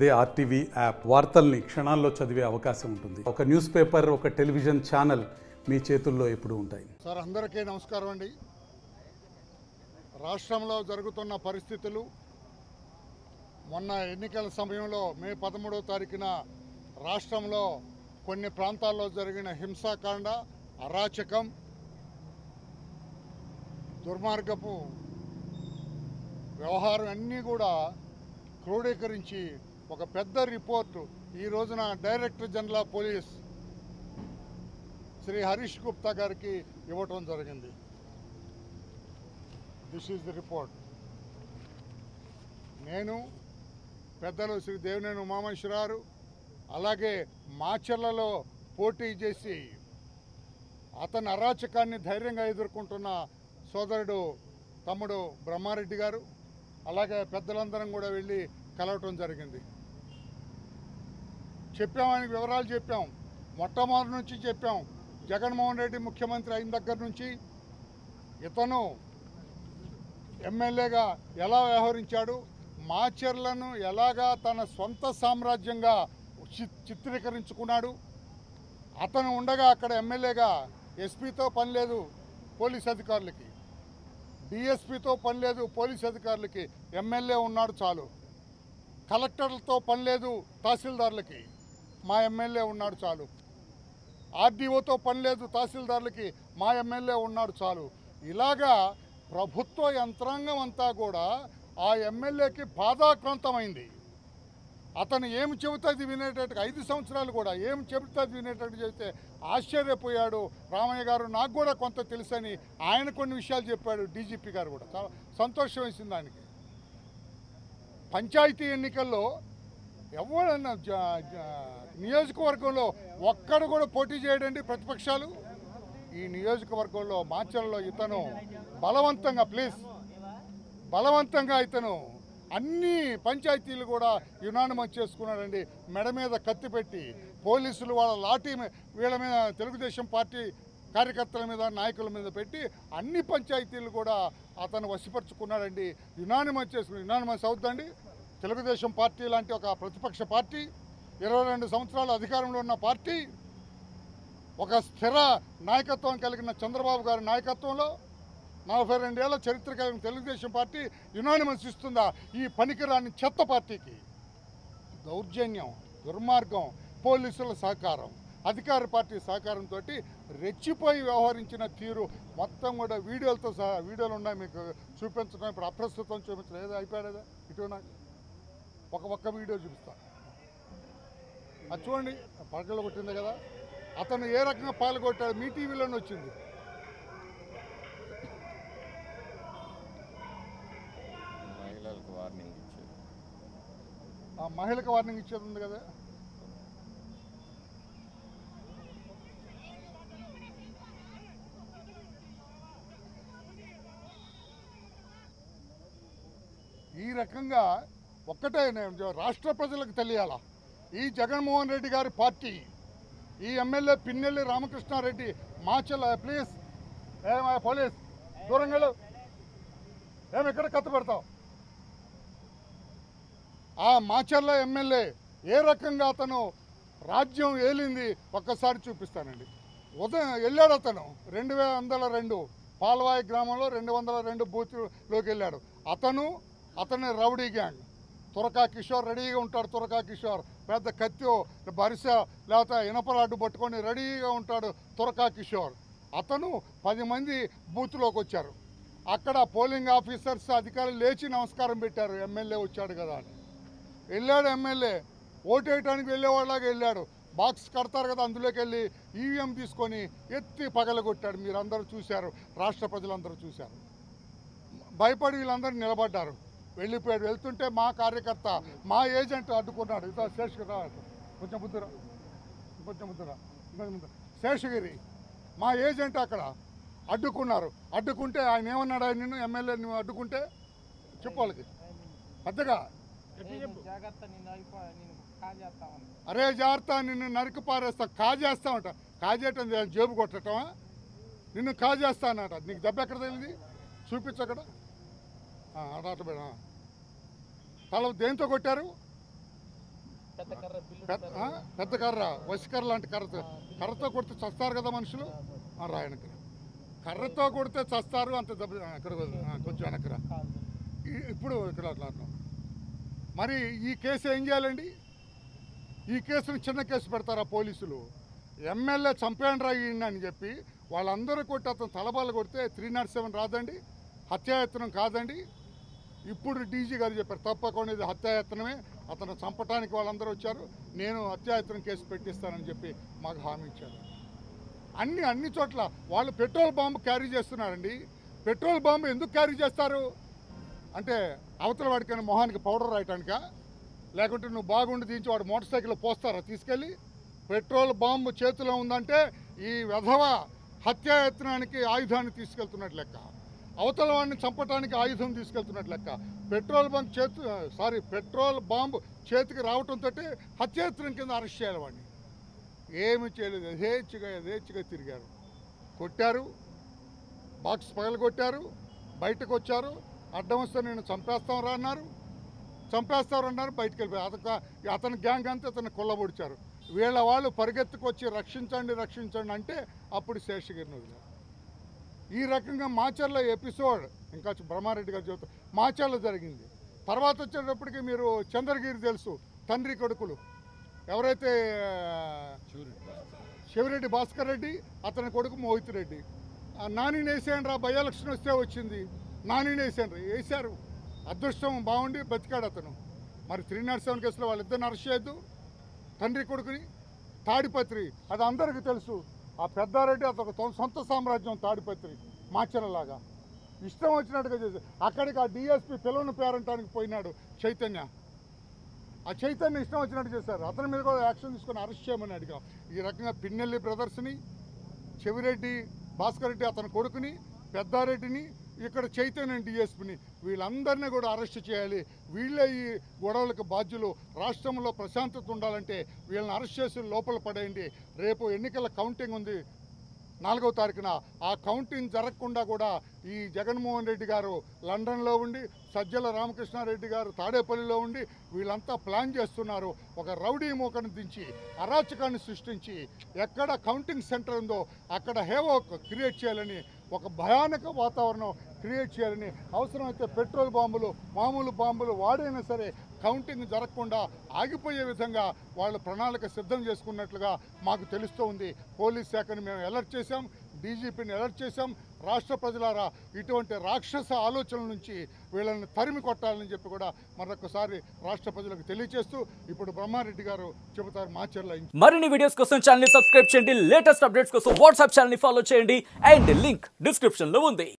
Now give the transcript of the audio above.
అదే RTV app వార్తల్ని క్షణాల్లో చదివే అవకాశం ఉంటుంది. ఒక న్యూస్ పేపర్, ఒక టెలివిజన్ ఛానల్ మీ చేతుల్లో ఎప్పుడూ ఉంటాయి. సార్, అందరికీ నమస్కారం అండి. రాష్ట్రంలో జరుగుతున్న పరిస్థితులు, మొన్న ఎన్నికల సమయంలో మే 13వ తారీఖున రాష్ట్రంలో కొన్ని ప్రాంతాల్లో జరిగిన హింసాకాండ, అరాచకం, దుర్మార్గపు వ్యవహారం అన్నీ కూడా క్రోడీకరించి ఒక పెద్ద రిపోర్టు ఈ రోజున director general of police Shri Harish Gupta గారికి ఇవ్వటం జరిగింది. This is the report. నేను, పెద్దలు శ్రీ దేవినేని ఉమామేశ్వరరావు, అలాగే మాచర్లలో పోటీ చేసి అతని అరాచకాన్ని ధైర్యంగా ఎదుర్కొంటున్న సోదరుడు తమ్ముడు బ్రహ్మారెడ్డి గారు, అలాగే పెద్దలందరం కూడా వెళ్ళి కలవటం జరిగింది. చెప్పామని వివరాలు చెప్పాం. మొట్టమొదటి నుంచి చెప్పాం. జగన్మోహన్ రెడ్డి ముఖ్యమంత్రి అయిన దగ్గర నుంచి ఇతను ఎమ్మెల్యేగా ఎలా వ్యవహరించాడు, మాచర్లను ఎలాగా తన సొంత సామ్రాజ్యంగా చిత్రీకరించుకున్నాడు. అతను ఉండగా అక్కడ ఎమ్మెల్యేగా ఎస్పీతో పని లేదు పోలీస్ అధికారులకి, డిఎస్పీతో పని లేదు పోలీస్ అధికారులకి, ఎమ్మెల్యే ఉన్నాడు చాలు. కలెక్టర్లతో పని లేదు తహసీల్దార్లకి, మా ఎమ్మెల్యే ఉన్నాడు చాలు. ఆర్డీఓతో పని లేదు తహసీల్దార్లకి, మా ఎమ్మెల్యే ఉన్నాడు చాలు. ఇలాగా ప్రభుత్వ యంత్రాంగం అంతా కూడా ఆ ఎమ్మెల్యేకి పాదాక్రాంతమైంది. అతను ఏమి చెబుతుంది వినేటట్టుగా 5 సంవత్సరాలు కూడా ఏమి చెబుతుంది వినేటట్టు చేస్తే ఆశ్చర్యపోయాడు రామయ్య గారు. నాకు కూడా కొంత తెలుసని ఆయన కొన్ని విషయాలు చెప్పాడు. డీజీపీ గారు కూడా చాలా సంతోషం వేసింది దానికి. పంచాయతీ ఎన్నికల్లో ఎవరన్నా నియోజకవర్గంలో ఒక్కడు కూడా పోటీ చేయడండి ప్రతిపక్షాలు. ఈ నియోజకవర్గంలో మాచర్లలో ఇతను బలవంతంగా ఇతను అన్ని పంచాయతీలు కూడా యునానిమస్ చేసుకున్నాడండి. మెడ మీద కత్తి పెట్టి పోలీసులు వాళ్ళ లాఠీ వీళ్ళ మీద, తెలుగుదేశం పార్టీ కార్యకర్తల మీద, నాయకుల మీద పెట్టి అన్ని పంచాయతీలు కూడా అతను వశపరుచుకున్నాడండి. యునానిమస్ చేసుకుని యునానిమస్ అవుతుందండి. తెలుగుదేశం పార్టీ లాంటి ఒక ప్రతిపక్ష పార్టీ, 22 సంవత్సరాలు అధికారంలో ఉన్న పార్టీ, ఒక స్థిర నాయకత్వం కలిగిన చంద్రబాబు గారి నాయకత్వంలో 42 ఏళ్ల చరిత్ర కలిగిన తెలుగుదేశం పార్టీ యునానిమస్ ఇస్తుందా ఈ పనికిరాని చెత్త పార్టీకి? దౌర్జన్యం, దుర్మార్గం, పోలీసుల సహకారం, అధికార పార్టీ సహకారంతో రెచ్చిపోయి వ్యవహరించిన తీరు మొత్తం కూడా వీడియోలతో సహా, వీడియోలు ఉన్నాయి మీకు చూపించడం. ఇప్పుడు అప్రస్తుతం చూపించడం ఏదో అయిపోయాడా ఇటు నాకు ఒక్క వీడియో చూపిస్తా. అది చూడండి, పగలు కొట్టింది కదా. అతను ఏ రకంగా పాల్గొట్టాడు మీ టీవీలోనే వచ్చింది. మహిళకు వార్నింగ్ ఇచ్చేది ఉంది కదా. ఈ రకంగా ఒక్కటే రాష్ట్ర ప్రజలకు తెలియాలా, ఈ జగన్మోహన్ రెడ్డి గారి పార్టీ, ఈ MLA Pinnelli Ramakrishnareddy Macherla please police దూరంగా ఏమి ఇక్కడ కత్తి పెడతావు. ఆ మాచర్ల ఎమ్మెల్యే ఏ రకంగా అతను రాజ్యం ఏలింది ఒక్కసారి చూపిస్తానండి. ఉదయం వెళ్ళాడు అతను 202 పాల్వాయి గ్రామంలో 202 బూత్లోకి వెళ్ళాడు. అతని రౌడీ గ్యాంగ్ తురకా కిషోర్ రెడీగా ఉంటాడు. తురకా కిషోర్ పెద్ద కత్తి బరిస లేకపోతే ఇనపరాడ్డు పట్టుకొని రెడీగా ఉంటాడు తురకా కిషోర్. అతను 10 మంది బూత్లోకి వచ్చారు. అక్కడ పోలింగ్ ఆఫీసర్స్, అధికారులు లేచి నమస్కారం పెట్టారు. ఎమ్మెల్యే వచ్చాడు కదా అని వెళ్ళాడు. ఎమ్మెల్యే ఓటు వేయడానికి వెళ్ళేవాళ్ళలాగా వెళ్ళాడు. బాక్స్ కడతారు కదా, అందులోకి వెళ్ళి ఈవీఎం తీసుకొని ఎత్తి పగలగొట్టాడు. మీరందరూ చూశారు, రాష్ట్ర ప్రజలందరూ చూశారు. భయపడి వీళ్ళందరూ నిలబడ్డారు. వెళ్ళిపోయాడు. వెళ్తుంటే మా కార్యకర్త, మా ఏజెంట్ అడ్డుకున్నాడు. ఇదో శేషగిరి, కొంచెం ముద్దురా, శేషగిరి మా ఏజెంట్ అక్కడ అడ్డుకున్నారు. అడ్డుకుంటే ఆయన ఏమన్నాడు, ఆయన నిన్ను ఎమ్మెల్యే నువ్వు అడ్డుకుంటే చెప్పు వాళ్ళకి పెద్దగా, అరే జాగ్రత్త నిన్ను నరికి పారేస్తా, కాజేస్తామంట. కాజేయటం జేబు కొట్టటమా? నిన్ను కాజేస్తా అన్నట. నీకు దెబ్బ ఎక్కడ తగిలింది చూపించక్కడ. అట తల దేంతో కొట్టారు? పెద్ద కర్ర వసికర్ర లాంటి కర్రతో కొడితే చస్తారు కదా మనుషులు. రాయనకర కర్రతో కొడితే చస్తారు. అంత ఇక్కడ కొంచెం వెనకరా. ఇప్పుడు ఇక్కడ అట్లా మరి ఈ కేసు ఏం చేయాలండి? ఈ కేసును చిన్న కేసు పెడతారా పోలీసులు? ఎమ్మెల్యే చంపేండ్రా అని చెప్పి వాళ్ళందరూ కొట్టి అతను తలబాలు కొడితే 307 రాదండి, హత్యాయత్నం కాదండి. ఇప్పుడు డీజీ గారు చెప్పారు తప్పకుండా ఇది హత్యాయత్నమే, అతను చంపడానికి వాళ్ళందరూ వచ్చారు, నేను హత్యాయత్నం కేసు పెట్టిస్తానని చెప్పి మాకు హామీ ఇచ్చారు. అన్ని చోట్ల వాళ్ళు పెట్రోల్ బాంబు క్యారీ చేస్తున్నారండి. పెట్రోల్ బాంబు ఎందుకు క్యారీ చేస్తారు అంటే అవతల వాడికైనా మొహానికి పౌడర్ రాయటానికా, లేకుంటే నువ్వు బాగుండి దించి వాడు మోటార్ సైకిల్లో పోస్తారా తీసుకెళ్ళి? పెట్రోల్ బాంబు చేతిలో ఉందంటే ఈ వెధవ హత్యాయత్నానికి ఆయుధాన్ని తీసుకెళ్తున్నట్టు లెక్క, అవతల వాడిని చంపడానికి ఆయుధం తీసుకెళ్తున్నట్టు లెక్క. పెట్రోల్ బాంబు చేతికి రావటంతో హత్యాయత్నం కింద అరెస్ట్ చేయాలి వాడిని. ఏమి చేయలేదు, యథేచ్ఛగా తిరిగారు, కొట్టారు, బాక్స్ పగలగొట్టారు, బయటకు వచ్చారు. అడ్డం వస్తే నేను చంపేస్తాం అన్నారు, బయటకు వెళ్ళిపోయారు. అతని గ్యాంగ్ అంతా అతను కొల్లబొడిచారు. వీళ్ళ వాళ్ళు పరిగెత్తుకొచ్చి రక్షించండి అంటే అప్పుడు శేషగిరిని వదిలారు. ఈ రకంగా మాచర్ల ఎపిసోడ్ ఇంకా బ్రహ్మారెడ్డి గారు చెబుతారు మాచర్ల జరిగింది. తర్వాత వచ్చేటప్పటికి మీరు చంద్రగిరి తెలుసు, తండ్రి కొడుకులు ఎవరైతే శివరెడ్డి భాస్కర్ రెడ్డి, అతని కొడుకు మోహిత్ రెడ్డి. నానిని వేసేయండి రా, బై ఎలక్షన్ వస్తే వచ్చింది, నానిని వేసారు. అదృష్టం బాగుండి బతికాడు అతను. మరి 307 కేసులో వాళ్ళిద్దరిని అరెస్ట్ చేయొద్దు. తండ్రి కొడుకుని తాడిపత్రి, అది అందరికీ తెలుసు. ఆ పెద్దారెడ్డి అతను సొంత సామ్రాజ్యం తాడిపత్రి, మాచర్లలాగా ఇష్టం వచ్చినట్టుగా చేసి అక్కడికి ఆ డిఎస్పీ పిల్లలను పేరంటానికి పోయినాడు చైతన్య. ఆ చైతన్య ఇష్టం వచ్చినట్టు చేశారు. అతని మీద కూడా యాక్షన్ తీసుకొని అరెస్ట్ చేయమని అడిగాం. ఈ రకంగా పిన్నెల్లి బ్రదర్స్ని, చెవిరెడ్డి భాస్కర్ రెడ్డి అతని కొడుకుని, పెద్దారెడ్డిని, ఇక్కడ చైతన్య డిఎస్పీని, వీళ్ళందరినీ కూడా అరెస్ట్ చేయాలి. వీళ్ళే ఈ గొడవలకు బాధ్యులు. రాష్ట్రంలో ప్రశాంతత ఉండాలంటే వీళ్ళని అరెస్ట్ చేసి లోపల పడేయండి. రేపు ఎన్నికల కౌంటింగ్ ఉంది 4వ తారీఖున. ఆ కౌంటింగ్ జరగకుండా కూడా ఈ జగన్మోహన్ రెడ్డి గారు లండన్లో ఉండి, సజ్జల రామకృష్ణారెడ్డి గారు తాడేపల్లిలో ఉండి వీళ్ళంతా ప్లాన్ చేస్తున్నారు. ఒక రౌడీ మూకను దించి అరాచకాన్ని సృష్టించి ఎక్కడ కౌంటింగ్ సెంటర్ ఉందో అక్కడ హేవోక్ క్రియేట్ చేయాలని, ఒక భయానక వాతావరణం క్రియేట్ చేయాలని, అవసరమైతే పెట్రోల్ బాంబులు, మామూలు బాంబులు వాడైనా సరే కౌంటింగ్ జరగకుండా ఆగిపోయే విధంగా వాళ్ళు ప్రణాళిక సిద్ధం చేసుకున్నట్లుగా మాకు తెలుస్తూ ఉంది. పోలీస్ శాఖని మేము అలర్ట్ చేశాం, డీజీపీని అలర్ట్ చేశాం. రాష్ట్ర ప్రజలారా, ఇటువంటి రాక్షస ఆలోచనల నుంచి వీళ్ళని తరిమి కొట్టాలని చెప్పి కూడా మరొకసారి రాష్ట్ర ప్రజలకు తెలియజేస్తూ ఇప్పుడు బ్రహ్మారెడ్డి గారు చెబుతారు మాచర్ల. మరిన్ని వీడియోస్ కోసం ఛానల్ ని సబ్స్క్రైబ్ చేయండి, లేటెస్ట్ అప్డేట్స్ కోసం వాట్సాప్ ఛానల్ ని ఫాలో చేయండి అండ్ లింక్ డిస్క్రిప్షన్ లో ఉంది.